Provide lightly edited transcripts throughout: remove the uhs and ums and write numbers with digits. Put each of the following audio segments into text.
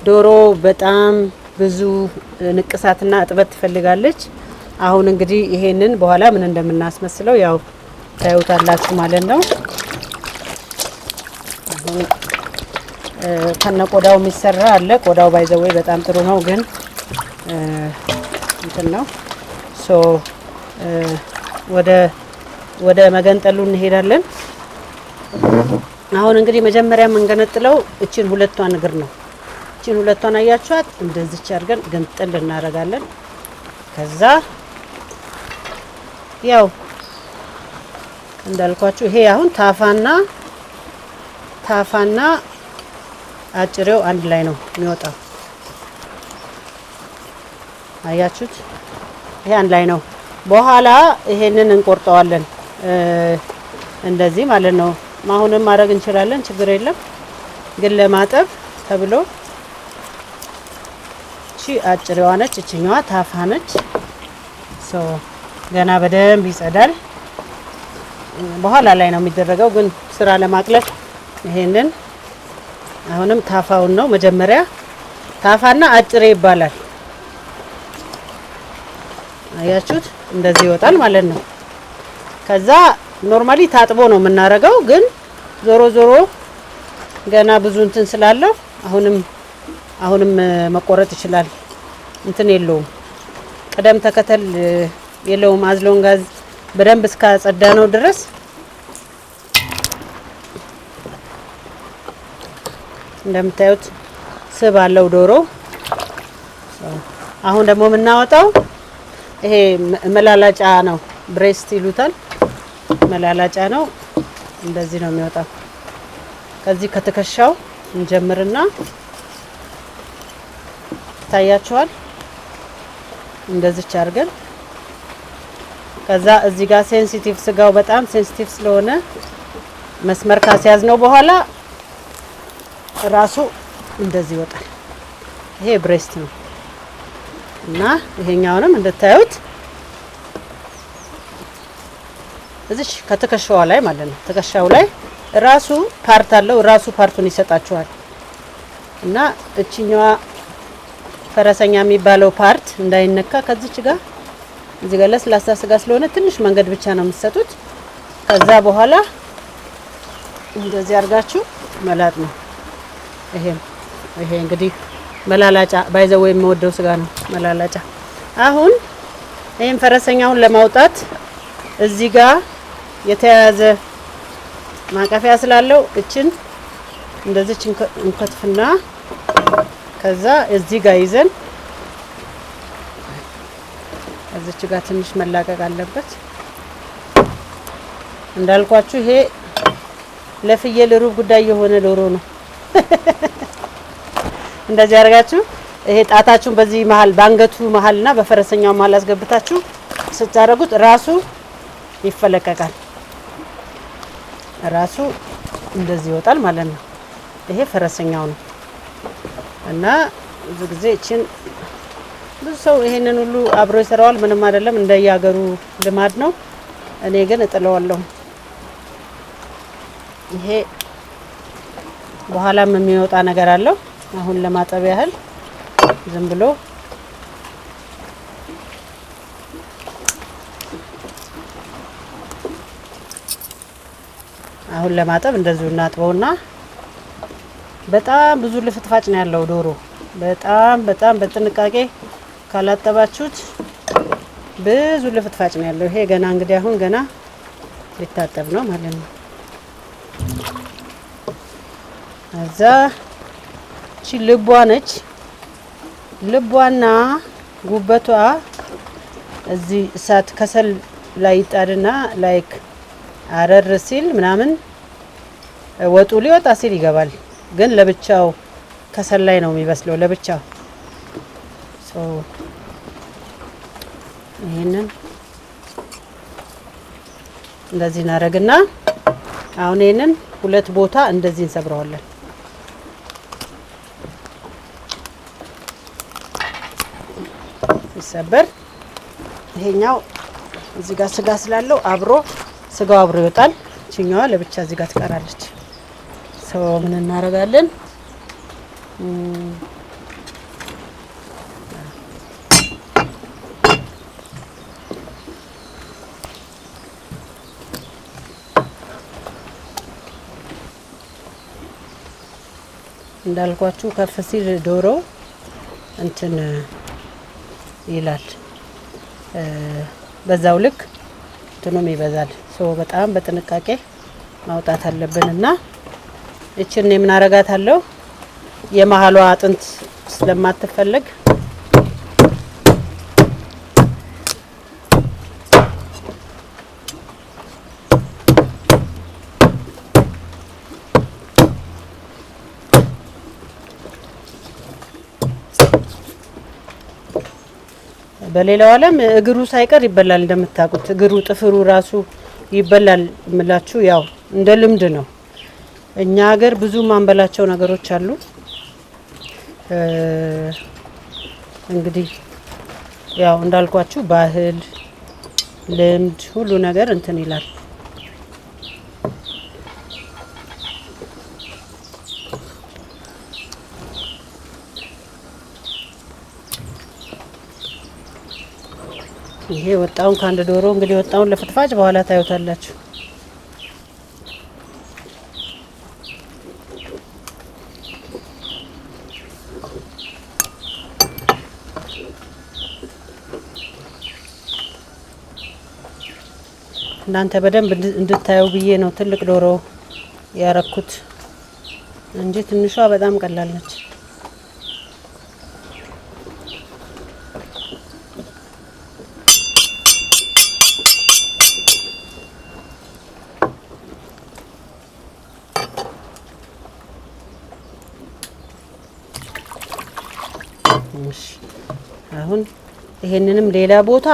ዶሮ በጣም ብዙ ንቅሳትና እጥበት ትፈልጋለች። አሁን እንግዲህ ይሄንን በኋላ ምን እንደምናስመስለው ያው ታዩታላችሁ ማለት ነው። አሁን ከነቆዳው የሚሰራ አለ። ቆዳው ባይዘወይ በጣም ጥሩ ነው፣ ግን እንትን ነው። ሶ ወደ መገንጠሉ እንሄዳለን። አሁን እንግዲህ መጀመሪያ የምንገነጥለው እቺን ሁለቷን እግር ነው። እቺን ሁለቷን አያችኋት? እንደዚች አድርገን ገንጥል እናደርጋለን። ከዛ ያው እንዳልኳችሁ ይሄ አሁን ታፋና አጭሬው አንድ ላይ ነው የሚወጣው። አያችሁት? ይሄ አንድ ላይ ነው። በኋላ ይሄንን እንቆርጠዋለን እንደዚህ ማለት ነው። አሁንም ማድረግ እንችላለን፣ ችግር የለም። ግን ለማጠብ ተብሎ እቺ አጭሬዋ ነች፣ እቺኛዋ ታፋ ነች። ገና በደንብ ይጸዳል። በኋላ ላይ ነው የሚደረገው፣ ግን ስራ ለማቅለል ይሄንን አሁንም ታፋውን ነው መጀመሪያ። ታፋና አጭሬ ይባላል። አያችሁት? እንደዚህ ይወጣል ማለት ነው። ከዛ ኖርማሊ ታጥቦ ነው የምናረገው፣ ግን ዞሮ ዞሮ ገና ብዙ እንትን ስላለው አሁንም መቆረጥ ይችላል። እንትን የለውም፣ ቅደም ተከተል የለውም። አዝሎንጋዝ በደንብ እስካጸዳ ነው ድረስ እንደምታዩት ስብ አለው ዶሮ። አሁን ደግሞ የምናወጣው ይሄ መላላጫ ነው፣ ብሬስት ይሉታል። መላላጫ ነው። እንደዚህ ነው የሚወጣው። ከዚህ ከትከሻው እንጀምርና ታያችኋል። እንደዚህ አድርገን ከዛ እዚህ ጋር ሴንሲቲቭ ስጋው በጣም ሴንሲቲቭ ስለሆነ መስመር ካስያዝ ነው በኋላ ራሱ እንደዚህ ይወጣል። ይሄ ብሬስት ነው እና ይሄኛውንም እንድታዩት እዚህ ከትከሻው ላይ ማለት ነው። ትከሻው ላይ ራሱ ፓርት አለው። ራሱ ፓርቱን ይሰጣችኋል። እና እቺኛዋ ፈረሰኛ የሚባለው ፓርት እንዳይነካ ከዚች ጋር እዚህ ጋር ለስላሳ ስጋ ስለሆነ ትንሽ መንገድ ብቻ ነው የምትሰጡት። ከዛ በኋላ እንደዚህ አድርጋችሁ መላጥ ነው። ይሄ እንግዲህ መላላጫ ባይዘው የምወደው ስጋ ነው መላላጫ። አሁን ይሄን ፈረሰኛውን ለማውጣት እዚህ ጋር የተያያዘ ማቀፊያ ስላለው እችን እንደዚህ እንከትፍና ከዛ እዚህ ጋር ይዘን እዚች ጋር ትንሽ መላቀቅ አለበት። እንዳልኳችሁ ይሄ ለፍየል ሩብ ጉዳይ የሆነ ዶሮ ነው። እንደዚህ አድርጋችሁ ይሄ ጣታችሁን በዚህ መሃል ባንገቱ መሃልና በፈረሰኛው መሃል አስገብታችሁ ስታረጉት ራሱ ይፈለቀቃል። ራሱ እንደዚህ ይወጣል ማለት ነው። ይሄ ፈረሰኛው ነው እና ብዙ ጊዜ እቺን ብዙ ሰው ይሄንን ሁሉ አብሮ ይሰራዋል። ምንም አይደለም፣ እንደያገሩ ልማድ ነው። እኔ ግን እጥለዋለሁ። ይሄ በኋላም የሚወጣ ነገር አለው። አሁን ለማጠብ ያህል ዝም ብሎ አሁን ለማጠብ እንደዚሁ እናጥበውና በጣም ብዙ ልፍትፋጭ ነው ያለው ዶሮ። በጣም በጥንቃቄ ካላጠባችሁት ብዙ ልፍትፋጭ ነው ያለው። ይሄ ገና እንግዲህ አሁን ገና ሊታጠብ ነው ማለት ነው። እዛ እቺ ልቧ ነች። ልቧና ጉበቷ እዚህ እሳት ከሰል ላይ ይጣድና ላይክ አረር ሲል ምናምን ወጡ ሊወጣ ሲል ይገባል። ግን ለብቻው ከሰል ላይ ነው የሚበስለው ለብቻው። ይሄንን እንደዚህ እናደርግና አሁን ይሄንን ሁለት ቦታ እንደዚህ እንሰብረዋለን። ሲሰበር ይሄኛው እዚህ ጋር ስጋ ስላለው አብሮ ስጋው አብሮ ይወጣል። እቺኛዋ ለብቻ እዚህ ጋር ትቀራለች። ምን እናደርጋለን? እንዳልኳችሁ ከፍ ሲል ዶሮ እንትን ይላል፣ በዛው ልክ እንትኑም ይበዛል። በጣም በጥንቃቄ ማውጣት አለብንና እቺን ምን አረጋታለሁ የመሃሏ አጥንት ስለማትፈልግ በሌላው ዓለም እግሩ ሳይቀር ይበላል። እንደምታውቁት እግሩ ጥፍሩ ራሱ ይበላል እምላችሁ ያው እንደ ልምድ ነው። እኛ ሀገር ብዙ ማንበላቸው ነገሮች አሉ። እንግዲህ ያው እንዳልኳችሁ ባህል፣ ልምድ ሁሉ ነገር እንትን ይላል። ይሄ ወጣውን ከአንድ ዶሮ እንግዲህ ወጣውን ለፍትፋጭ በኋላ ታዩታላችሁ። እናንተ በደንብ እንድታዩ ብዬ ነው ትልቅ ዶሮ ያረኩት እንጂ ትንሿ በጣም ቀላል ነች። አሁን ይሄንንም ሌላ ቦታ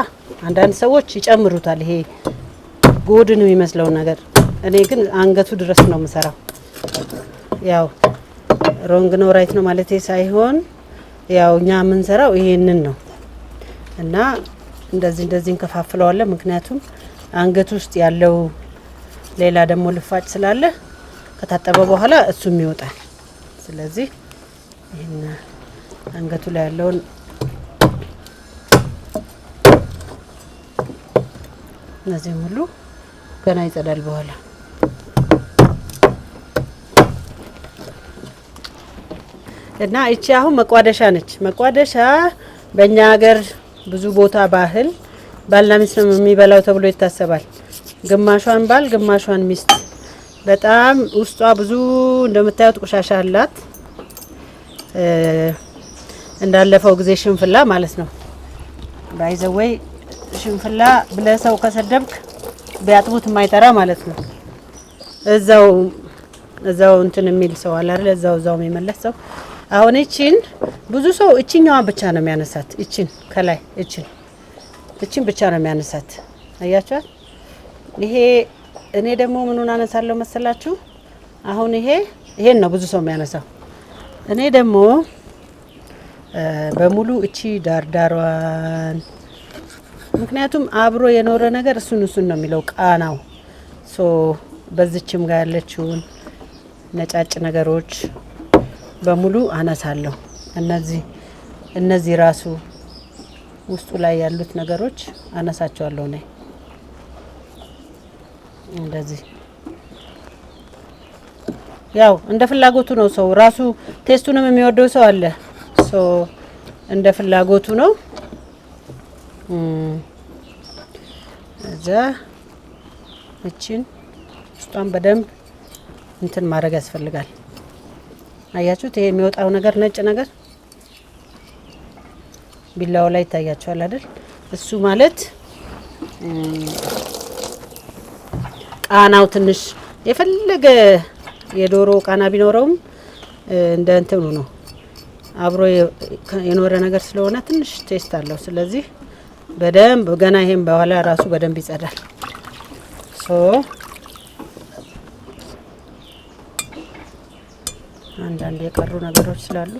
አንዳንድ ሰዎች ይጨምሩታል። ይሄ ጎድን የሚመስለው ነገር እኔ ግን አንገቱ ድረስ ነው የምሰራው። ያው ሮንግ ነው ራይት ነው ማለት ሳይሆን ያው እኛ የምንሰራው ይሄንን ነው እና እንደዚህ እንከፋፍለዋለን። ምክንያቱም አንገቱ ውስጥ ያለው ሌላ ደግሞ ልፋጭ ስላለ ከታጠበ በኋላ እሱም ይወጣል። ስለዚህ ይሄን አንገቱ ላይ ያለውን እነዚህ ሁሉ ገና ይጸዳል በኋላ። እና እቺ አሁን መቋደሻ ነች። መቋደሻ በእኛ ሀገር ብዙ ቦታ ባህል ባልና ሚስት ነው የሚበላው ተብሎ ይታሰባል። ግማሿን ባል ግማሿን ሚስት። በጣም ውስጧ ብዙ እንደምታዩት ቆሻሻ አላት። እንዳለፈው ጊዜ ሽንፍላ ማለት ነው። ባይዘወይ ሽንፍላ ብለህ ሰው ከሰደብክ ቢያጥቡት የማይጠራ ማለት ነው። እዛው እንትን የሚል ሰው አለ አይደል? እዛው የሚመለስ ሰው። አሁን እቺን ብዙ ሰው እቺኛዋን ብቻ ነው የሚያነሳት። እቺን ከላይ እቺን ብቻ ነው የሚያነሳት። አያችኋት? ይሄ እኔ ደግሞ ምኑን አነሳለሁ መሰላችሁ? አሁን ይሄን ነው ብዙ ሰው የሚያነሳው። እኔ ደግሞ በሙሉ እቺ ዳርዳሯን፣ ምክንያቱም አብሮ የኖረ ነገር እሱን ነው የሚለው ቃናው። በዚችም ጋር ያለችውን ነጫጭ ነገሮች በሙሉ አነሳለሁ። እነዚህ ራሱ ውስጡ ላይ ያሉት ነገሮች አነሳቸዋለሁ ነኝ እንደዚህ። ያው እንደ ፍላጎቱ ነው ሰው ራሱ ቴስቱንም የሚወደው ሰው አለ። እንደ ፍላጎቱ ነው። እዛ እቺን ውስጧን በደንብ እንትን ማድረግ ያስፈልጋል። አያችሁት? ይሄ የሚወጣው ነገር ነጭ ነገር ቢላው ላይ ይታያችኋል አይደል? እሱ ማለት ቃናው ትንሽ የፈለገ የዶሮ ቃና ቢኖረውም እንደ እንትኑ ነው አብሮ የኖረ ነገር ስለሆነ ትንሽ ቴስት አለው። ስለዚህ በደንብ ገና ይሄን በኋላ ራሱ በደንብ ይጸዳል። አንዳንድ የቀሩ ነገሮች ስላሉ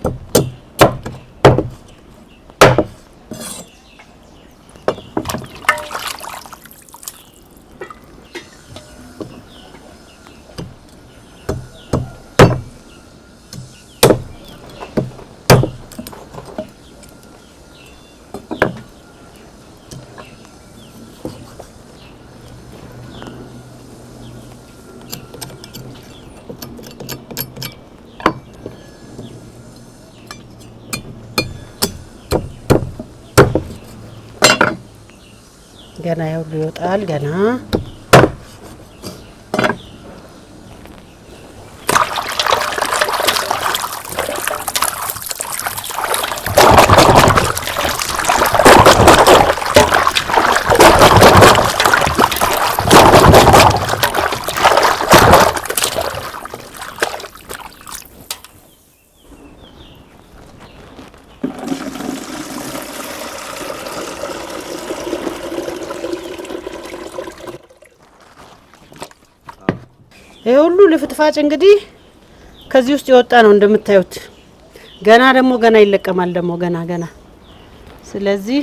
ገና ያው ይወጣል ገና ይሄ ሁሉ ልፍትፋጭ እንግዲህ ከዚህ ውስጥ የወጣ ነው እንደምታዩት። ገና ደግሞ ገና ይለቀማል ደግሞ ገና ስለዚህ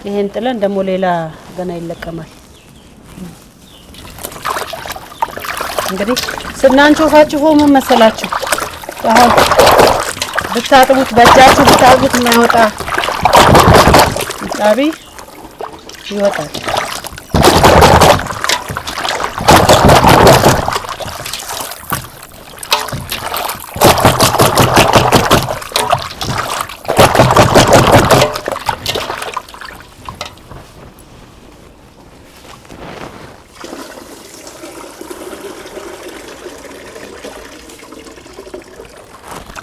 ይሄን ጥለን ደግሞ ሌላ ገና ይለቀማል። እንግዲህ ስናንቾፋችሁ ምን መሰላችሁ? አሁን ብታጥቡት በእጃችሁ ብታጥቡት የማይወጣ ጣቢ ይወጣል።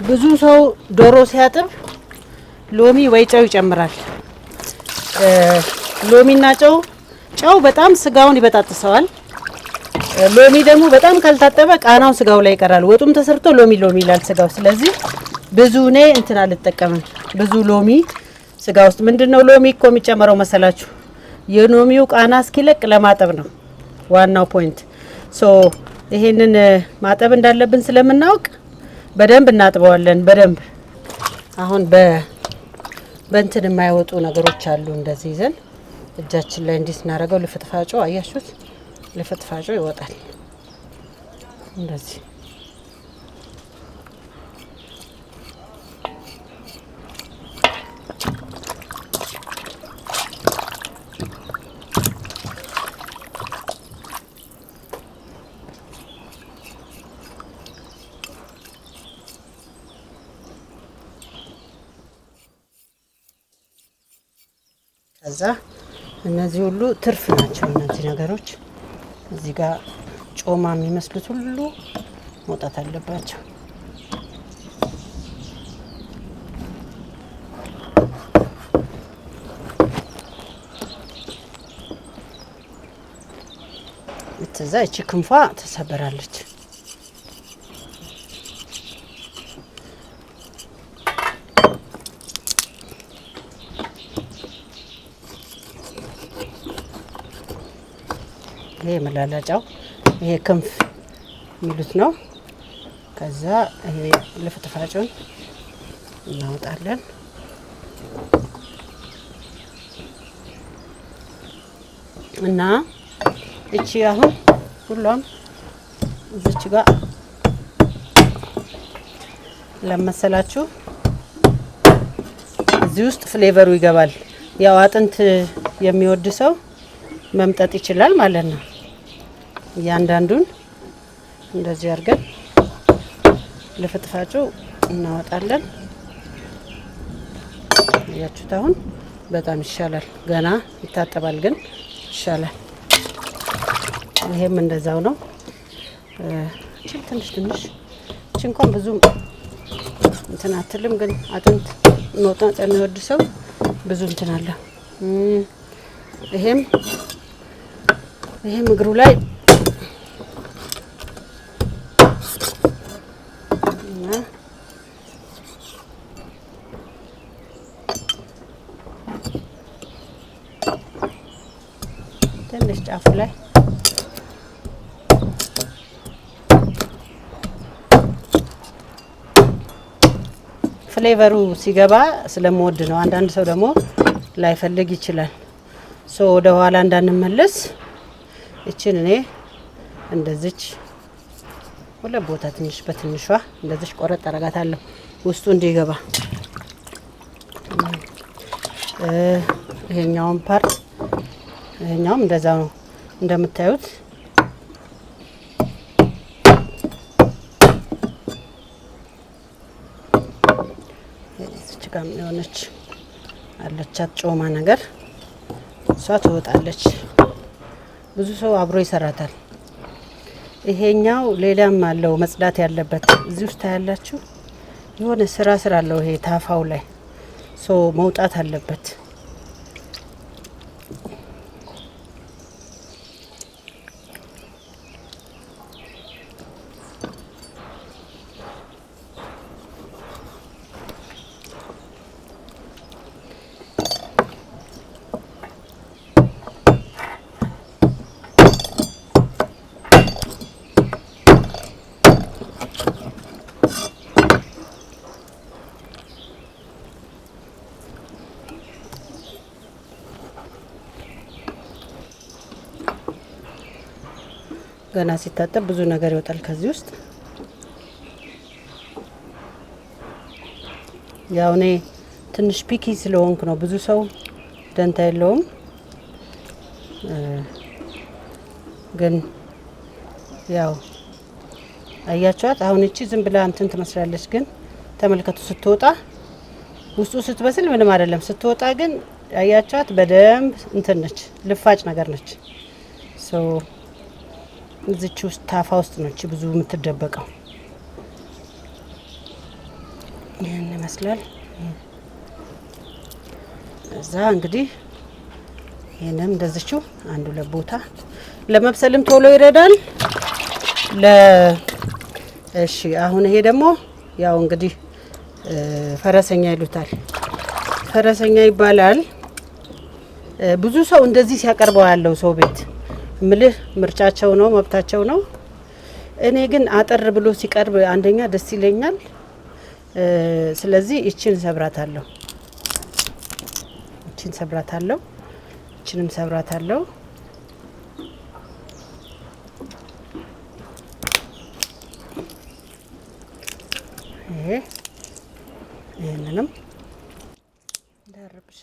ብዙ ሰው ዶሮ ሲያጥብ ሎሚ ወይ ጨው ይጨምራል። ሎሚና ጨው በጣም ስጋውን ይበጣጥሰዋል። ሎሚ ደግሞ በጣም ካልታጠበ ቃናው ስጋው ላይ ይቀራል። ወጡም ተሰርቶ ሎሚ ይላል ስጋው። ስለዚህ ብዙ እኔ እንትን አልጠቀምም። ብዙ ሎሚ ስጋ ውስጥ ምንድነው ሎሚ እኮ የሚጨመረው መሰላችሁ? የሎሚው ቃና እስኪለቅ ለማጠብ ነው ዋናው ፖይንት። ይሄንን ማጠብ እንዳለብን ስለምናውቅ በደንብ እናጥበዋለን። በደንብ አሁን በእንትን የማይወጡ ነገሮች አሉ። እንደዚህ ይዘን እጃችን ላይ እንዲህ ስናደርገው ልፍትፋጮ አያችሁት? ልፍትፋጮ ይወጣል እንደዚህ። ከዛ እነዚህ ሁሉ ትርፍ ናቸው። እነዚህ ነገሮች እዚህ ጋር ጮማ የሚመስሉት ሁሉ መውጣት አለባቸው። እዛ እቺ ክንፏ ተሰበራለች። ይሄ መላላጫው ይሄ ክንፍ የሚሉት ነው። ከዛ ይሄ ልፍትፋጩን እናወጣለን። እና እቺ አሁን ሁሉም እዚች ጋር ለመሰላችሁ እዚህ ውስጥ ፍሌቨሩ ይገባል። ያው አጥንት የሚወድ ሰው መምጠጥ ይችላል ማለት ነው። እያንዳንዱን እንደዚህ አድርገን ልፍትፋጩ እናወጣለን። ያያችሁት አሁን በጣም ይሻላል። ገና ይታጠባል ግን ይሻላል። ይሄም እንደዛው ነው። ትንሽ እቺ እንኳን ብዙ እንትን አትልም፣ ግን አጥንት ኖጣ የሚወድ ሰው ብዙ እንትን አለ። ይሄም እግሩ ላይ ትንሽ ጫፉ ላይ ፍሌቨሩ ሲገባ ስለምወድ ነው። አንዳንድ ሰው ደግሞ ላይፈልግ ይችላል። ወደ ኋላ እንዳንመለስ እቺን እኔ እንደዚች ሁለት ቦታ ትንሽ በትንሿ እንደዚች ቆረጥ አረጋታለሁ ውስጡ እንዲገባ። ይሄኛውን ፓርት ይሄኛውም እንደዛው ነው እንደምታዩት። እዚች ጋር የሆነች አለቻት ጮማ ነገር እሷ ትወጣለች። ብዙ ሰው አብሮ ይሰራታል። ይሄኛው ሌላም አለው መጽዳት ያለበት። እዚህ ውስጥ ታያላችሁ የሆነ ስራ አለው። ይሄ ታፋው ላይ መውጣት አለበት። ገና ሲታጠብ ብዙ ነገር ይወጣል ከዚህ ውስጥ። ያው እኔ ትንሽ ፒኪ ስለሆንኩ ነው። ብዙ ሰው ደንታ የለውም፣ ግን ያው አያችኋት። አሁን እቺ ዝም ብላ እንትን ትመስላለች፣ ግን ተመልከቱ ስትወጣ ውስጡ ስትበስል ምንም አይደለም። ስትወጣ ግን አያችኋት በደንብ እንትን ነች፣ ልፋጭ ነገር ነች። እዚች ውስጥ ታፋ ውስጥ ነች ብዙ የምትደበቀው። ይህን ይመስላል። እዛ እንግዲህ ይህንም እንደዚችው አንድ ሁለት ቦታ ለመብሰልም ቶሎ ይረዳል። እሺ አሁን ይሄ ደግሞ ያው እንግዲህ ፈረሰኛ ይሉታል። ፈረሰኛ ይባላል። ብዙ ሰው እንደዚህ ሲያቀርበው ያለው ሰው ቤት ምልህ ምርጫቸው ነው፣ መብታቸው ነው። እኔ ግን አጠር ብሎ ሲቀርብ አንደኛ ደስ ይለኛል። ስለዚህ እቺን ሰብራታለሁ፣ እቺንም ሰብራታለሁ። ይሄንንም ዳርብሽ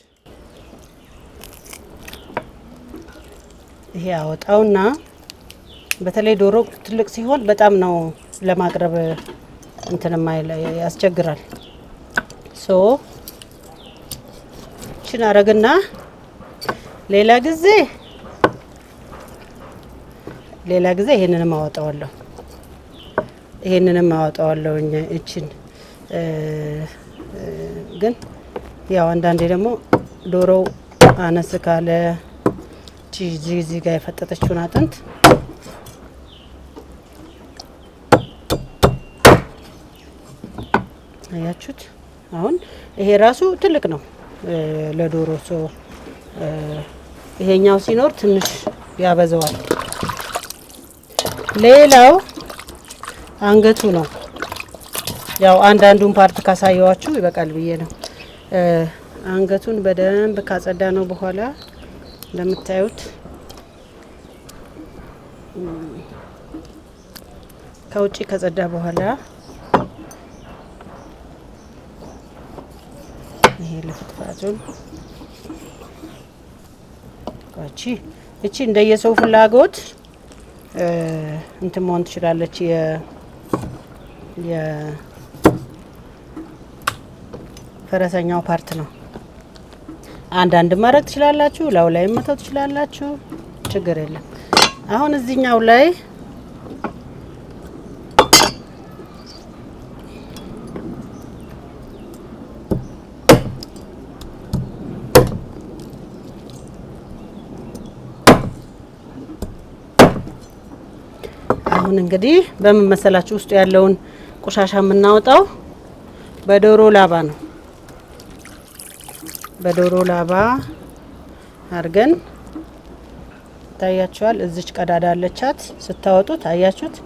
ይሄ አወጣውና በተለይ ዶሮ ትልቅ ሲሆን በጣም ነው ለማቅረብ እንትንማ ያስቸግራል። እቺን አረግና ሌላ ጊዜ ይሄንንም አወጣዋለሁ። እቺን ግን ያው አንዳንዴ ደግሞ ዶሮው አነስ ካለ እዚህ ጋር የፈጠጠችውን አጥንት አያችሁት። አሁን ይሄ ራሱ ትልቅ ነው ለዶሮ። ይሄኛው ሲኖር ትንሽ ያበዛዋል። ሌላው አንገቱ ነው። ያው አንዳንዱን ፓርት ካሳየዋችሁ ይበቃል ብዬ ነው። አንገቱን በደንብ ካጸዳ ነው በኋላ እንደምታዩት ከውጪ ከጸዳ በኋላ ይሄ ለፍትፋቱን እቺ እንደየሰው ፍላጎት እንትን መሆን ትችላለች። የፈረሰኛው ፓርት ነው። አንዳንድ ማድረግ ትችላላችሁ፣ ላው ላይ መተው ትችላላችሁ፣ ችግር የለም። አሁን እዚህኛው ላይ አሁን እንግዲህ በምን መሰላችሁ ውስጡ ያለውን ቆሻሻ የምናወጣው በዶሮ ላባ ነው። በዶሮ ላባ አርገን ታያችኋል። እዚች ቀዳዳ አለቻት። ስታወጡት አያችሁት?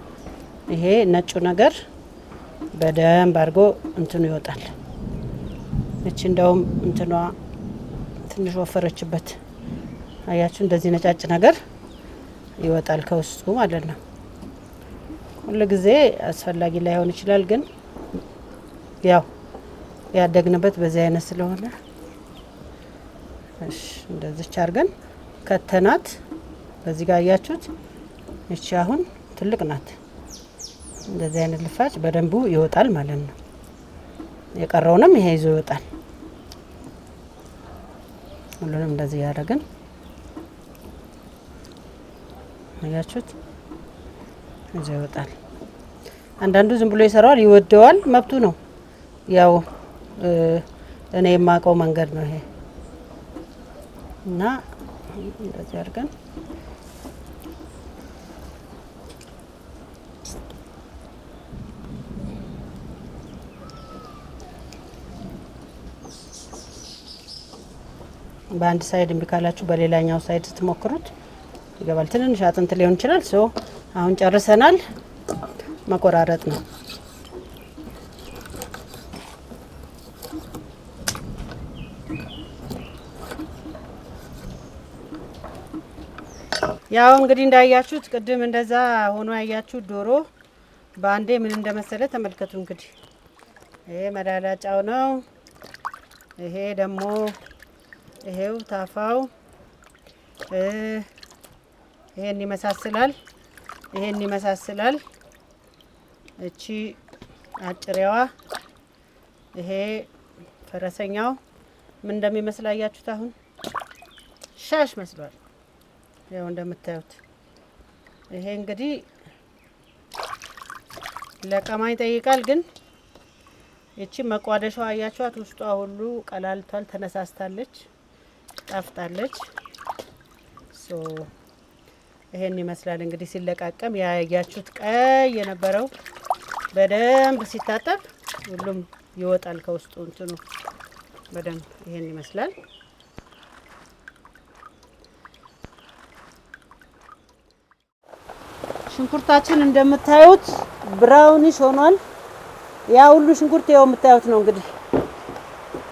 ይሄ ነጩ ነገር በደንብ አድርጎ እንትኑ ይወጣል። እቺ እንደውም እንትኗ ትንሽ ወፈረችበት። አያችሁ? እንደዚህ ነጫጭ ነገር ይወጣል ከውስጡ ማለት ነው። ሁሉ ጊዜ አስፈላጊ ላይሆን ይችላል፣ ግን ያው ያደግንበት በዚህ አይነት ስለሆነ እሺ፣ እንደዚህ አድርገን ከተናት። በዚህ ጋር አያችሁት? እቺ አሁን ትልቅ ናት። እንደዚህ አይነት ልፋጭ በደንቡ ይወጣል ማለት ነው። የቀረውንም ይሄ ይዞ ይወጣል። ሁሉንም እንደዚህ ያደረግን አያችሁት? ይዞ ይወጣል። አንዳንዱ ዝም ብሎ ይሰራዋል፣ ይወደዋል፣ መብቱ ነው። ያው እኔ የማውቀው መንገድ ነው ይሄ እና እንደዚህ አድርገን በአንድ ሳይድ እምቢ ካላችሁ በሌላኛው ሳይድ ስትሞክሩት ይገባል። ትንንሽ አጥንት ሊሆን ይችላል። ሶ አሁን ጨርሰናል። መቆራረጥ ነው። ያው እንግዲህ እንዳያችሁት ቅድም እንደዛ ሆኖ ያያችሁት ዶሮ በአንዴ ምን እንደመሰለ ተመልከቱ። እንግዲህ ይሄ መላላጫው ነው። ይሄ ደግሞ ይሄው ታፋው ይሄን ይመሳስላል። ይሄን ይመሳስላል። እቺ አጭሬዋ ይሄ ፈረሰኛው ምን እንደሚመስል አያችሁት? አሁን ሻሽ መስሏል። ያው እንደምታዩት ይሄ እንግዲህ ለቀማ ይጠይቃል። ግን እቺ መቋደሻው አያችኋት? ውስጧ ሁሉ ቀላልቷል፣ ተነሳስታለች፣ ጣፍጣለች። ሶ ይሄን ይመስላል እንግዲህ ሲለቃቀም። ያያችሁት ቀይ የነበረው በደንብ ሲታጠብ ሁሉም ይወጣል ከውስጡ እንትኑ በደንብ ይሄን ይመስላል። ሽንኩርታችን እንደምታዩት ብራውኒሽ ሆኗል። ያ ሁሉ ሽንኩርት ይኸው የምታዩት ነው እንግዲህ።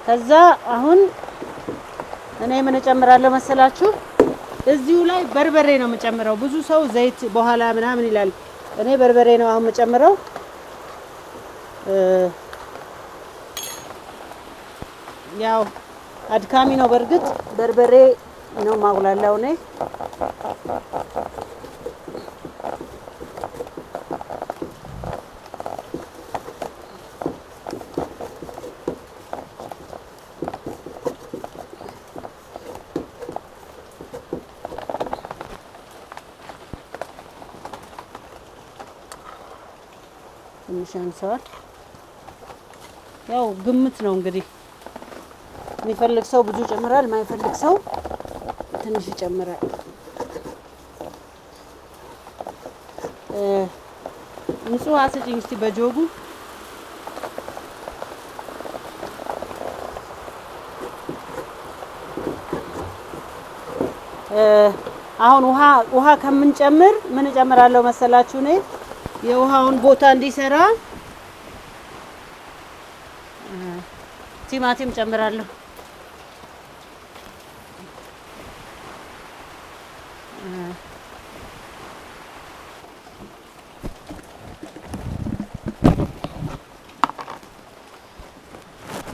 ከዛ አሁን እኔ ምን እጨምራለሁ መሰላችሁ? እዚሁ ላይ በርበሬ ነው የምጨምረው። ብዙ ሰው ዘይት በኋላ ምናምን ይላል። እኔ በርበሬ ነው አሁን የምጨምረው። ያው አድካሚ ነው በርግጥ በርበሬ ነው ማጉላላው እኔ። ትንሽ አንሷል። ያው ግምት ነው እንግዲህ። የሚፈልግ ሰው ብዙ ይጨምራል፣ የማይፈልግ ሰው ትንሽ ይጨምራል። ንጹህ አስጭኝ እስቲ በጆጉ። አሁን ውሃ ከምንጨምር ምን እጨምራለሁ መሰላችሁ? እኔ የውሃውን ቦታ እንዲሰራ ቲማቲም ጨምራለሁ።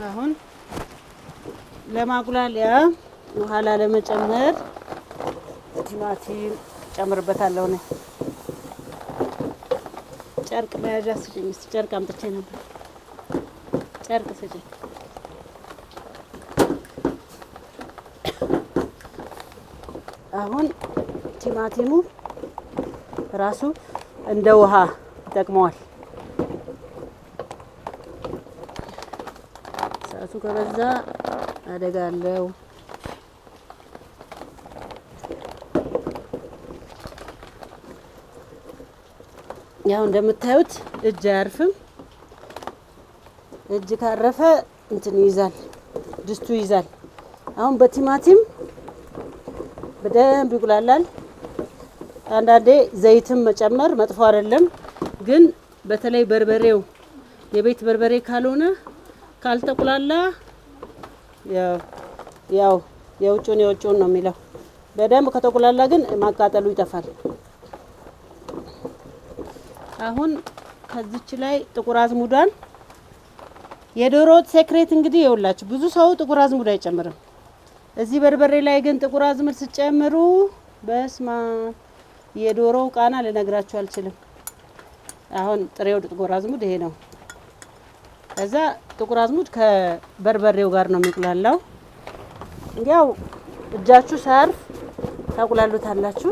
አሁን ለማቁላሊያ ውሃ ለመጨመር ቲማቲም ጨምርበታለሁ ነው። ጨርቅ መያዣ ስጪኝ እስቲ። ጨርቅ አምጥቼ ነበር። ጨርቅ ስጪኝ። አሁን ቲማቲሙ ራሱ እንደ ውሃ ይጠቅመዋል። ሰዓቱ ከበዛ አደጋ አለው። ያው እንደምታዩት እጅ አያርፍም። እጅ ካረፈ እንትን ይይዛል፣ ድስቱ ይይዛል። አሁን በቲማቲም በደንብ ይቁላላል። አንዳንዴ ዘይትም መጨመር መጥፎ አይደለም፣ ግን በተለይ በርበሬው የቤት በርበሬ ካልሆነ ካልተቁላላ ያው የውጭውን ነው የሚለው። በደንብ ከተቁላላ ግን ማቃጠሉ ይጠፋል። አሁን ከዚች ላይ ጥቁር አዝሙዷን የዶሮ ወጥ ሴክሬት እንግዲህ ይኸውላችሁ፣ ብዙ ሰው ጥቁር አዝሙድ አይጨምርም። እዚህ በርበሬ ላይ ግን ጥቁር አዝሙድ ስጨምሩ በስማ የዶሮው ቃና ልነግራችሁ አልችልም። አሁን ጥሬው ጥቁር አዝሙድ ይሄ ነው። ከዛ ጥቁር አዝሙድ ከበርበሬው ጋር ነው የሚቁላላው። ያው እጃችሁ ሳያርፍ ታቁላሉታላችሁ።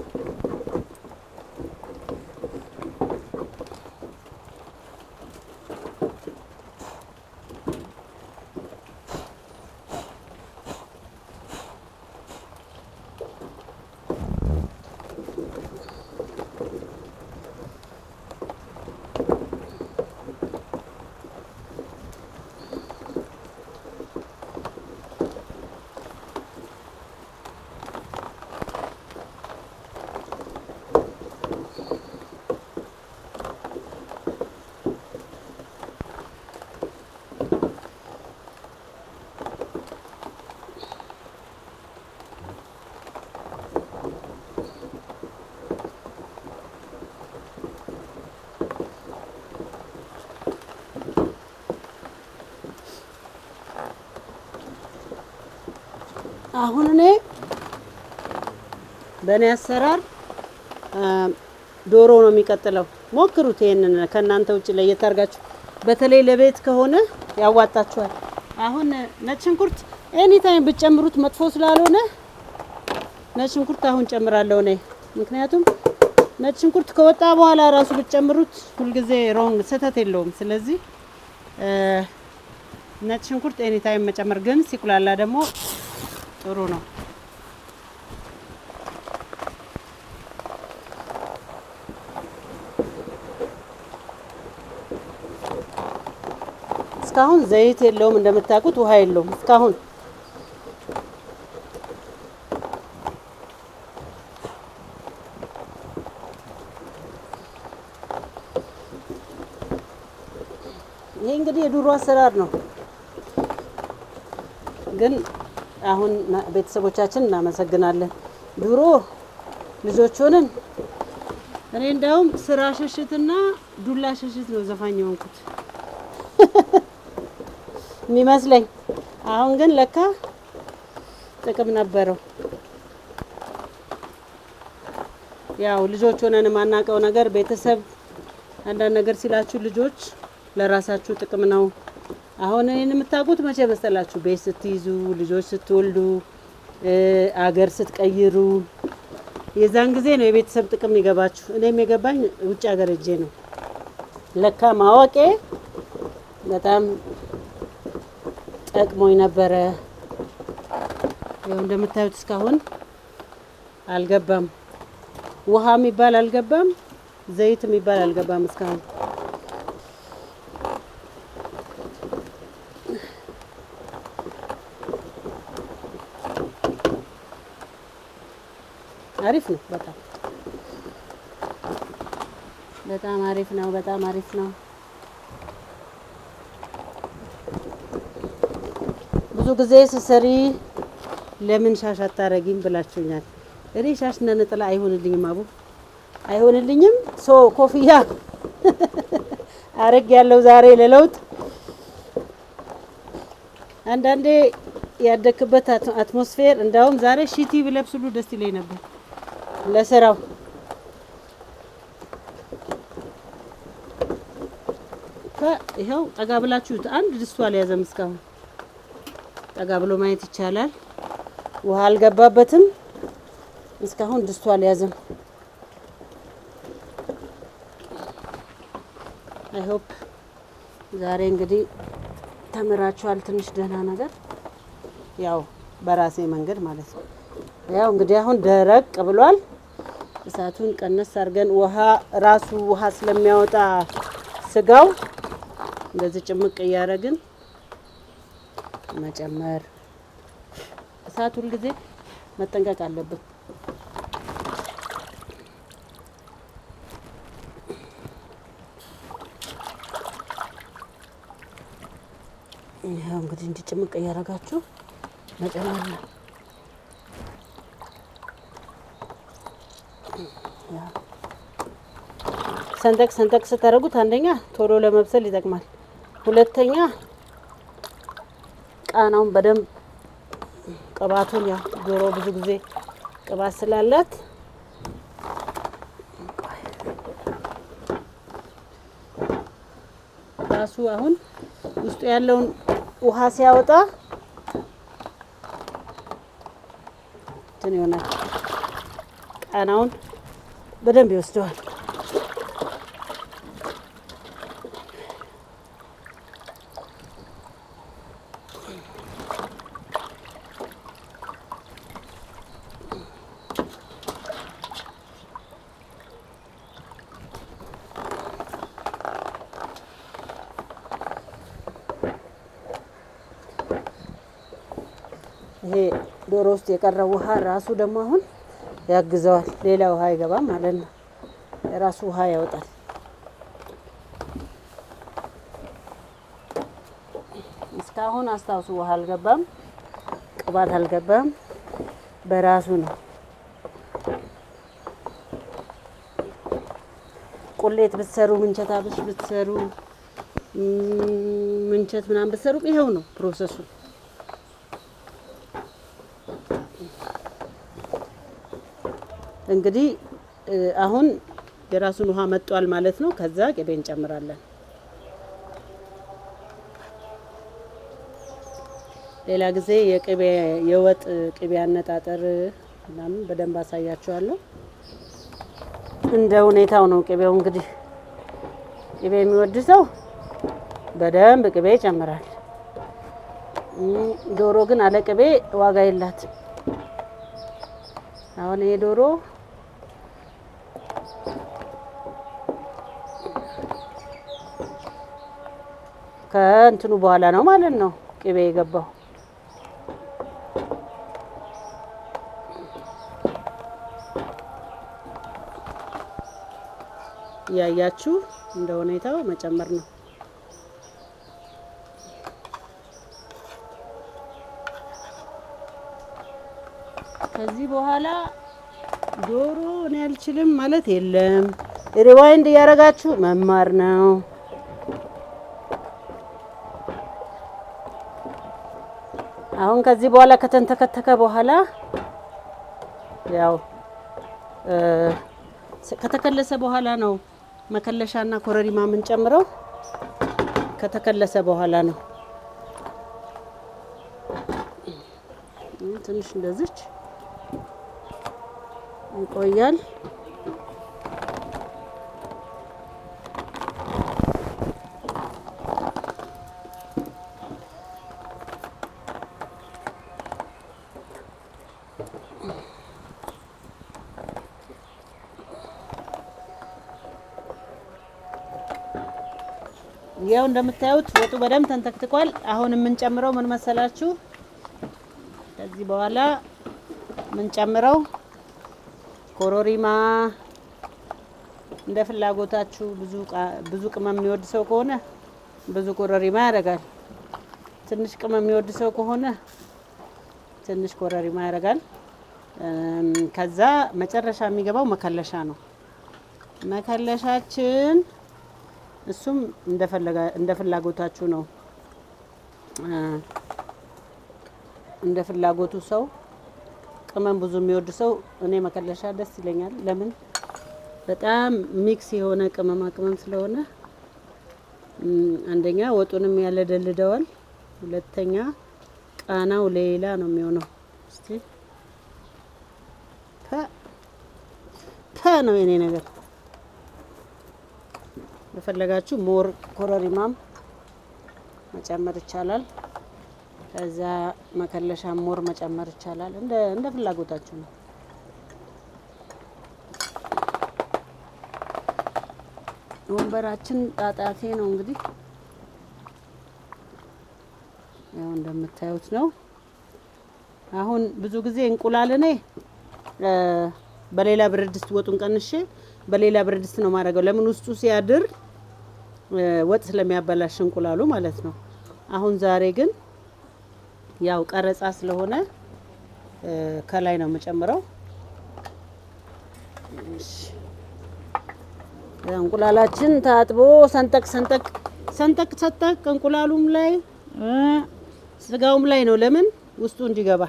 አሁን እኔ በእኔ አሰራር ዶሮ ነው የሚቀጥለው። ሞክሩት ይሄንን ከእናንተ ውጭ ለየት አድርጋችሁ፣ በተለይ ለቤት ከሆነ ያዋጣችኋል። አሁን ነጭ ሽንኩርት ኤኒ ታይም ብትጨምሩት መጥፎ ስላልሆነ ነጭ ሽንኩርት አሁን ጨምራለሁ እኔ። ምክንያቱም ነጭ ሽንኩርት ከወጣ በኋላ ራሱ ብትጨምሩት ሁልጊዜ ሮንግ ስህተት የለውም። ስለዚህ ነጭ ሽንኩርት ኤኒ ታይም መጨመር፣ ግን ሲቁላላ ደግሞ ጥሩ ነው። እስካሁን ዘይት የለውም እንደምታውቁት፣ ውሃ የለውም እስካሁን። ይሄ እንግዲህ የዶሮ አሰራር ነው። ግን አሁን ቤተሰቦቻችን እናመሰግናለን። ድሮ ልጆች ሆነን እኔ እንደውም ስራ ሽሽትና ዱላ ሽሽት ነው ዘፋኝ የሆንኩት የሚመስለኝ። አሁን ግን ለካ ጥቅም ነበረው። ያው ልጆች ሆነን የማናውቀው ነገር ቤተሰብ አንዳንድ ነገር ሲላችሁ ልጆች ለራሳችሁ ጥቅም ነው። አሁን እኔን የምታውቁት መቼ መሰላችሁ? ቤት ስትይዙ፣ ልጆች ስትወልዱ፣ አገር ስትቀይሩ፣ የዛን ጊዜ ነው የቤተሰብ ጥቅም ይገባችሁ። እኔም የገባኝ ውጭ ሀገር እጄ ነው። ለካ ማወቄ በጣም ጠቅሞኝ ነበረ። ያው እንደምታዩት እስካሁን አልገባም፣ ውሃ የሚባል አልገባም፣ ዘይት የሚባል አልገባም እስካሁን። አሪፍ ነው። በጣም አሪፍ ነው። በጣም አሪፍ ነው። ብዙ ጊዜ ስሰሪ ለምን ሻሽ አታረጊም ብላችሁኛል። እኔ ሻሽ እና ነጠላ አይሆንልኝም፣ አቡ አይሆንልኝም። ኮፍያ አረግ ያለው ዛሬ ለለውጥ። አንዳንዴ ያደክበት አትሞስፌር፣ እንዳውም ዛሬ ሺቲ ብለብስ ሁሉ ደስ ይለኝ ነበር ለስራው። ይኸው ጠጋ ብላችሁት አንድ ድስቱ አልያዘም እስካሁን። ጠጋ ብሎ ማየት ይቻላል። ውሃ አልገባበትም እስካሁን፣ ድስቱ አልያዘም። አይ ሆፕ ዛሬ እንግዲህ ተምራችኋል ትንሽ ደህና ነገር፣ ያው በራሴ መንገድ ማለት ነው። ያው እንግዲህ አሁን ደረቅ ብሏል። እሳቱን ቀነስ አድርገን ራሱ ውሃ ስለሚያወጣ ስጋው እንደዚህ ጭምቅ እያደረግን መጨመር። እሳት ሁል ጊዜ መጠንቀቅ አለብን። ይሄው እንግዲህ እንዲህ ጭምቅ እያደረጋችሁ መጨመር ነው። ሰንጠቅ ስታደርጉት አንደኛ ቶሎ ለመብሰል ይጠቅማል፣ ሁለተኛ ቃናውን በደንብ ቅባቱን ያው ዶሮ ብዙ ጊዜ ቅባት ስላላት ራሱ አሁን ውስጡ ያለውን ውሃ ሲያወጣ እንትን ይሆናል። ቃናውን በደንብ ይወስደዋል። ይሄ ዶሮ ውስጥ የቀረው ውሃ ራሱ ደግሞ አሁን ያግዘዋል። ሌላ ውሃ አይገባም ማለት ነው። የራሱ ውሃ ያወጣል። እስካሁን አስታውሱ፣ ውሃ አልገባም፣ ቅባት አልገባም፣ በራሱ ነው። ቁሌት ብትሰሩ፣ ምንቸት አብሽ ብትሰሩ፣ ምንቸት ምናምን ብትሰሩ ይሄው ነው ፕሮሰሱ። እንግዲህ አሁን የራሱን ውሃ መጥቷል ማለት ነው። ከዛ ቅቤ እንጨምራለን። ሌላ ጊዜ የወጥ ቅቤ አነጣጠር ምናምን በደንብ አሳያችኋለሁ። እንደ ሁኔታው ነው ቅቤው። እንግዲህ ቅቤ የሚወድ ሰው በደንብ ቅቤ ይጨምራል። ዶሮ ግን አለ ቅቤ ዋጋ የላትም። አሁን ይሄ ዶሮ ከእንትኑ በኋላ ነው ማለት ነው ቅቤ የገባው። ያያችሁ እንደ ሁኔታው መጨመር ነው። ከዚህ በኋላ ዶሮ እኔ አልችልም ማለት የለም። ሪዋይንድ እያደረጋችሁ መማር ነው። አሁን ከዚህ በኋላ ከተንተከተከ በኋላ ያው ከተከለሰ በኋላ ነው መከለሻና ኮረሪማ የምንጨምረው። ከተከለሰ በኋላ ነው። ትንሽ እንደዚች ይቆያል። ያው እንደምታዩት ወጡ በደንብ ተንተክትቋል። አሁን የምንጨምረው ምን መሰላችሁ? ከዚህ በኋላ የምንጨምረው ኮረሪማ እንደ ፍላጎታችሁ። ብዙ ቅመም የሚወድ ሰው ከሆነ ብዙ ኮረሪማ ያደርጋል። ትንሽ ቅመም የሚወድ ሰው ከሆነ ትንሽ ኮረሪማ ያደርጋል። ከዛ መጨረሻ የሚገባው መከለሻ ነው። መከለሻችን እሱም እንደ ፍላጎታችሁ ነው። እንደ ፍላጎቱ ሰው ቅመም ብዙ የሚወድ ሰው እኔ መከለሻ ደስ ይለኛል። ለምን? በጣም ሚክስ የሆነ ቅመማ ቅመም ስለሆነ አንደኛ ወጡንም ያለደልደዋል፣ ሁለተኛ ቃናው ሌላ ነው የሚሆነው። እስቲ ነው የኔ ነገር። በፈለጋችሁ ሞር ኮረሪማም መጨመር ይቻላል። ከዛ መከለሻ ሞር መጨመር ይቻላል። እንደ ፍላጎታችሁ ነው። ወንበራችን ጣጣቴ ነው እንግዲህ ያው እንደምታዩት ነው። አሁን ብዙ ጊዜ እንቁላል እኔ በሌላ ብረት ድስት ወጡን ቀንሼ በሌላ ብረት ድስት ነው ማድረገው። ለምን ውስጡ ሲያድር ወጥ ስለሚያበላሽ እንቁላሉ ማለት ነው። አሁን ዛሬ ግን ያው ቀረጻ ስለሆነ ከላይ ነው የምጨምረው። እንቁላላችን ታጥቦ ሰንጠቅ ሰንጠቅ ሰንጠቅ ሰንጠቅ እንቁላሉም ላይ ስጋውም ላይ ነው። ለምን ውስጡ እንዲገባ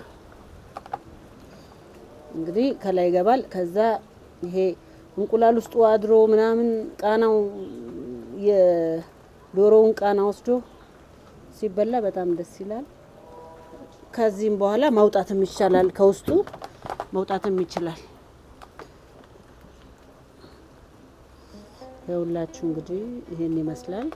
እንግዲህ ከላይ ይገባል። ከዛ ይሄ እንቁላል ውስጡ አድሮ ምናምን ቃናው የዶሮውን ቃና ወስዶ ሲበላ በጣም ደስ ይላል። ከዚህም በኋላ ማውጣትም ይቻላል፣ ከውስጡ መውጣትም ይችላል። ይኸውላችሁ እንግዲህ ይሄን ይመስላል።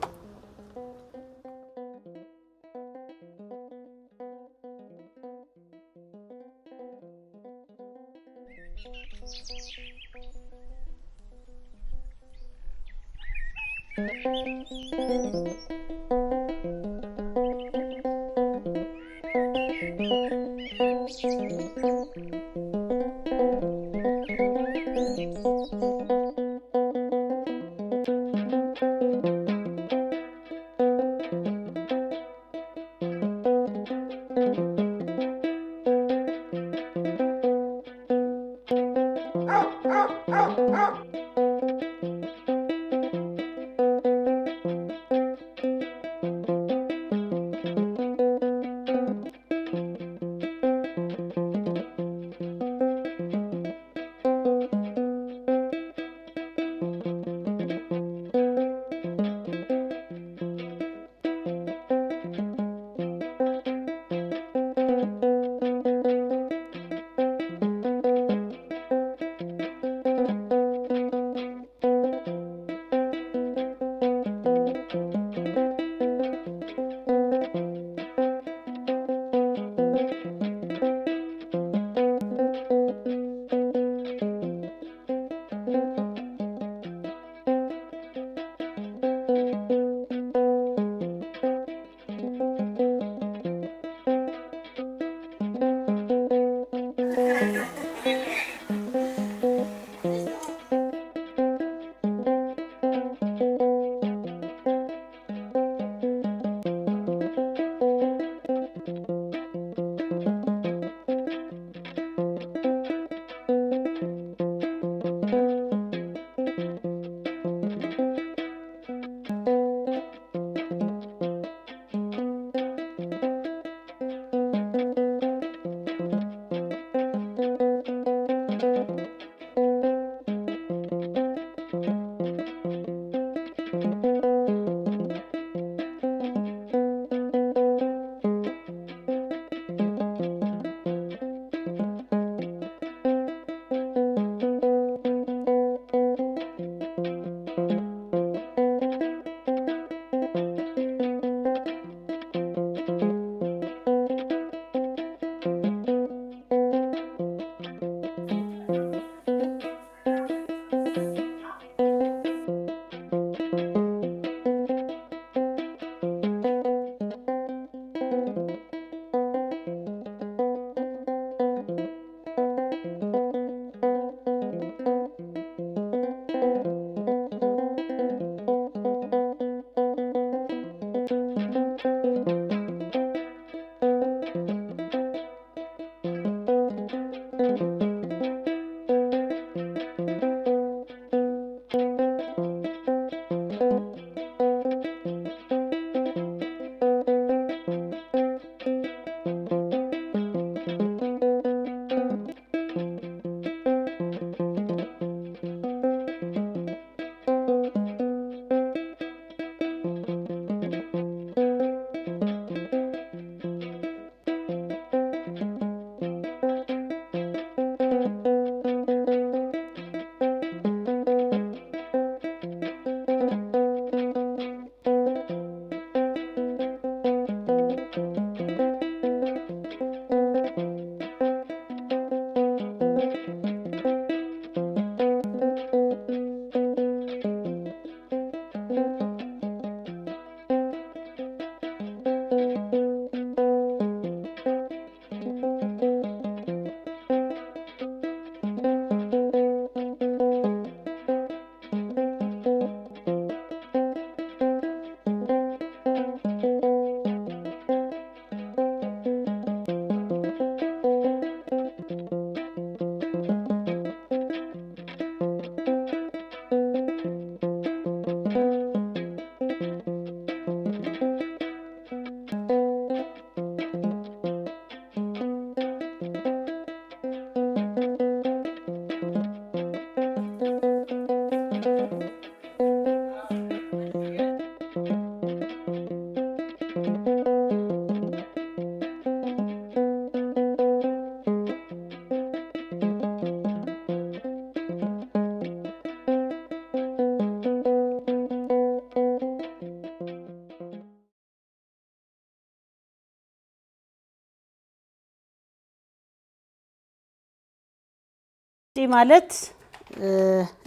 ማለት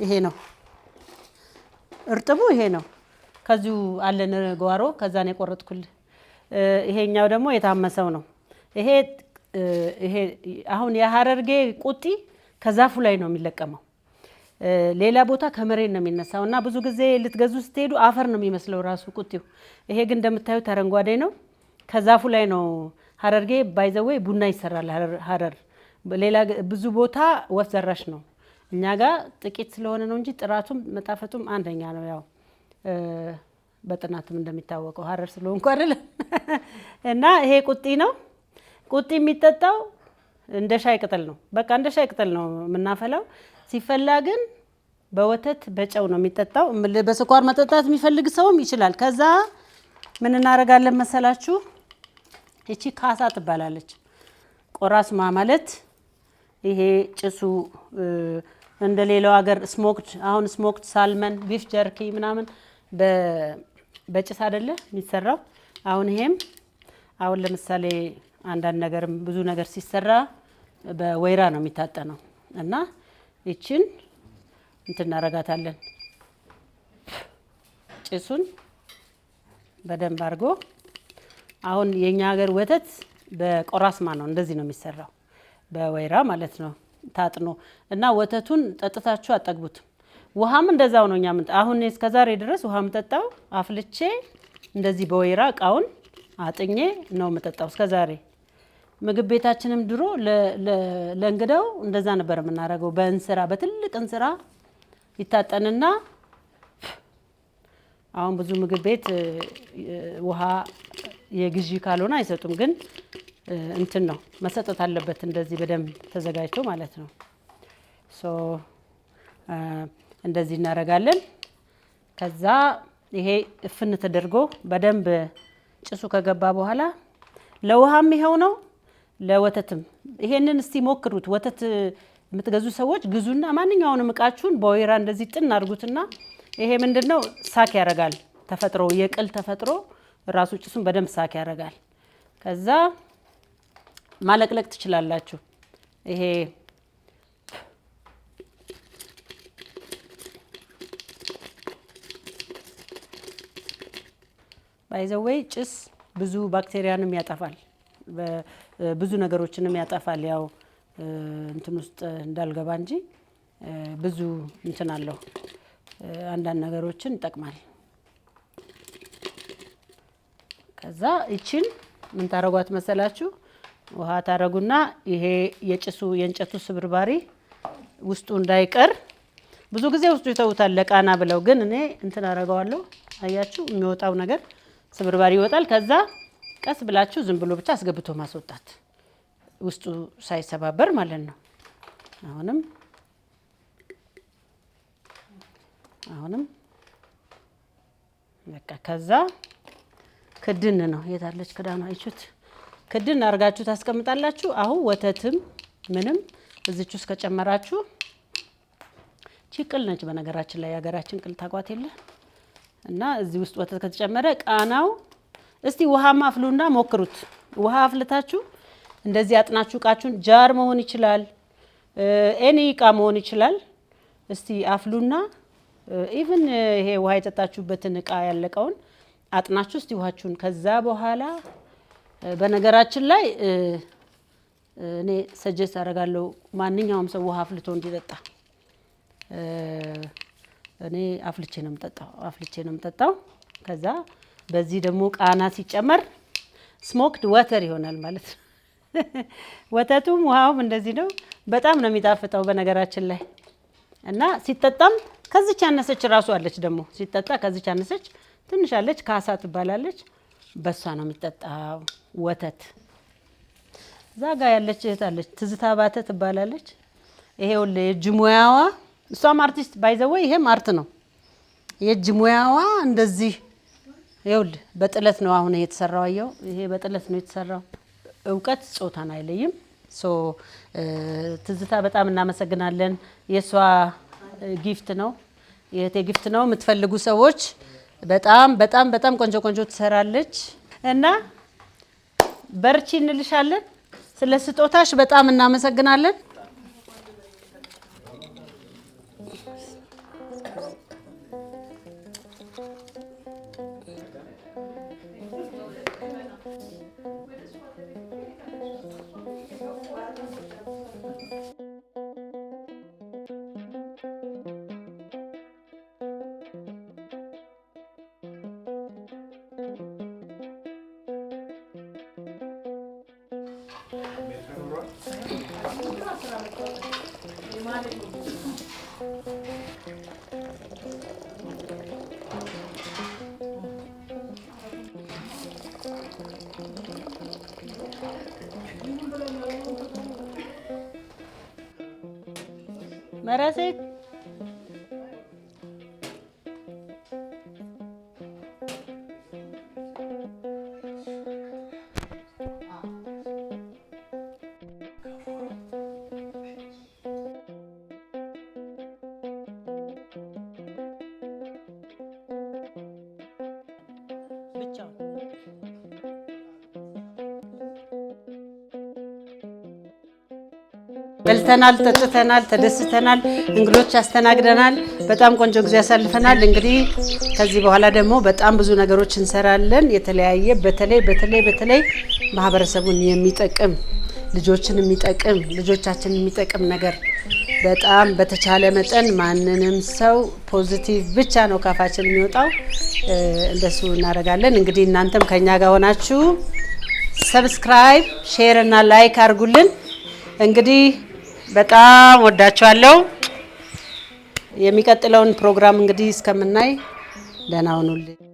ይሄ ነው እርጥቡ ይሄ ነው ከዚሁ አለን ጓሮ ከዛ ነው የቆረጥኩል ይሄኛው ደግሞ የታመሰው ነው ይሄ አሁን የሐረርጌ ቁጢ ከዛፉ ላይ ነው የሚለቀመው ሌላ ቦታ ከመሬት ነው የሚነሳውና ብዙ ጊዜ ልትገዙ ስትሄዱ አፈር ነው የሚመስለው ራሱ ቁጢው ይሄ ግን እንደምታዩት አረንጓዴ ነው ከዛፉ ላይ ነው ሐረርጌ ባይዘዌ ቡና ይሰራል ሐረር ሌላ ብዙ ቦታ ወፍ ዘራሽ ነው እኛ ጋር ጥቂት ስለሆነ ነው እንጂ ጥራቱም መጣፈጡም አንደኛ ነው ያው በጥናትም እንደሚታወቀው ሐረር ስለሆንኩ አይደል እና ይሄ ቁጢ ነው ቁጢ የሚጠጣው እንደ ሻይ ቅጠል ነው በቃ እንደ ሻይ ቅጠል ነው የምናፈላው ሲፈላ ግን በወተት በጨው ነው የሚጠጣው በስኳር መጠጣት የሚፈልግ ሰውም ይችላል ከዛ ምን እናረጋለን መሰላችሁ እቺ ካሳ ትባላለች ቆራስማ ማለት ይሄ ጭሱ እንደሌላው ሀገር ስሞክድ አሁን ስሞክድ ሳልመን ቢፍ ጀርኪ ምናምን በጭስ አይደለ የሚሰራው አሁን ይሄም አሁን ለምሳሌ አንዳንድ ነገር ብዙ ነገር ሲሰራ በወይራ ነው የሚታጠነው እና እቺን እንትናረጋታለን ጭሱን በደንብ አርጎ አሁን የኛ ሀገር ወተት በቆራስማ ነው እንደዚህ ነው የሚሰራው በወይራ ማለት ነው ታጥኖ እና ወተቱን ጠጥታችሁ አጠግቡት ውሃም እንደዛው ነው እኛ አሁን እስከዛሬ ድረስ ውሃም ጠጣው አፍልቼ እንደዚህ በወይራ ቃውን አጥኜ ነው መጠጣው እስከዛሬ ምግብ ቤታችንም ድሮ ለእንግዳው እንደዛ ነበር የምናረገው በእንስራ በትልቅ እንስራ ይታጠንና አሁን ብዙ ምግብ ቤት ውሃ የግዢ ካልሆነ አይሰጡም ግን እንትን ነው መሰጠት አለበት እንደዚህ በደንብ ተዘጋጅቶ ማለት ነው ሶ እንደዚህ እናረጋለን ከዛ ይሄ እፍን ተደርጎ በደንብ ጭሱ ከገባ በኋላ ለውሃም ይሄው ነው ለወተትም ይሄንን እስቲ ሞክሩት ወተት የምትገዙ ሰዎች ግዙና ማንኛውንም እቃችሁን በወይራ እንደዚህ ጥን አድርጉትና ይሄ ምንድነው ሳክ ያረጋል ተፈጥሮ የቅል ተፈጥሮ ራሱ ጭሱን በደንብ ሳክ ያረጋል ከዛ ማለቅለቅ ትችላላችሁ ይሄ ባይዘዌይ ጭስ ብዙ ባክቴሪያንም ያጠፋል ብዙ ነገሮችንም ያጠፋል ያው እንትን ውስጥ እንዳልገባ እንጂ ብዙ እንትን አለው አንዳንድ ነገሮችን ይጠቅማል ከዛ እቺን ምን ታረጓት መሰላችሁ ውሃ ታረጉና ይሄ የጭሱ የእንጨቱ ስብርባሪ ውስጡ እንዳይቀር ብዙ ጊዜ ውስጡ ይተውታል ለቃና ብለው ግን እኔ እንትን አረጋዋለሁ አያችሁ የሚወጣው ነገር ስብርባሪ ይወጣል ከዛ ቀስ ብላችሁ ዝም ብሎ ብቻ አስገብቶ ማስወጣት ውስጡ ሳይሰባበር ማለት ነው አሁንም በቃ ከዛ ክድን ነው የታለች ክዳኑ አይቹት ክድን አርጋችሁ ታስቀምጣላችሁ አሁን ወተትም ምንም እዚች ውስጥ ከጨመራችሁ ቺቅል ነች በነገራችን ላይ ያገራችን ቅል ታቋት የለ እና እዚህ ውስጥ ወተት ከተጨመረ ቃናው እስቲ ውሃማ አፍሉና ሞክሩት ውሃ አፍልታችሁ እንደዚህ አጥናችሁ ቃችሁን ጃር መሆን ይችላል ኤኒ ቃ መሆን ይችላል እስቲ አፍሉና ኢቭን ይሄ ውሃ የጠጣችሁበትን ቃ ያለቀውን አጥናችሁ እስቲ ውሃችሁን ከዛ በኋላ በነገራችን ላይ እኔ ሰጀስት አደርጋለሁ ማንኛውም ሰው ውሃ አፍልቶ እንዲጠጣ እኔ አፍልቼ ነው የምጠጣው ከዛ በዚህ ደግሞ ቃና ሲጨመር ስሞክድ ዋተር ይሆናል ማለት ነው ወተቱም ውሃውም እንደዚህ ነው በጣም ነው የሚጣፍጠው በነገራችን ላይ እና ሲጠጣም ከዚች ያነሰች ራሱ አለች ደግሞ ሲጠጣ ከዚች ያነሰች ትንሽ አለች ካሳ ትባላለች በሷ ነው የሚጠጣው ወተት ዛጋ ያለች እህታለች ትዝታ ባተ ትባላለች ይሄው ለጅሙያዋ እሷም አርቲስት ባይዘው ይሄም አርት ነው የጅሙያዋ እንደዚህ ይውል በጥለት ነው አሁን የተሰራው አየው ይሄ በጥለት ነው የተሰራው እውቀት ጾታን አይለይም ሶ ትዝታ በጣም እናመሰግናለን የሷ ጊፍት ነው የቴ ጊፍት ነው የምትፈልጉ ሰዎች በጣም በጣም በጣም ቆንጆ ቆንጆ ትሰራለች እና በርቺ እንልሻለን ስለ ስጦታሽ በጣም እናመሰግናለን መራሴ በልተናል ተጥተናል ተደስተናል እንግዶች አስተናግደናል በጣም ቆንጆ ጊዜ ያሳልፈናል እንግዲህ ከዚህ በኋላ ደግሞ በጣም ብዙ ነገሮች እንሰራለን የተለያየ በተለይ ማህበረሰቡን የሚጠቅም ልጆችን የሚጠቅም ልጆቻችንን የሚጠቅም ነገር በጣም በተቻለ መጠን ማንንም ሰው ፖዚቲቭ ብቻ ነው ካፋችን የሚወጣው እንደሱ እናደርጋለን እንግዲህ እናንተም ከኛ ጋር ሆናችሁ ሰብስክራይብ ሼር እና ላይክ አድርጉልን እንግዲህ በጣም ወዳችኋለሁ የሚቀጥለውን ፕሮግራም እንግዲህ እስከምናይ ደህና ሁኑልኝ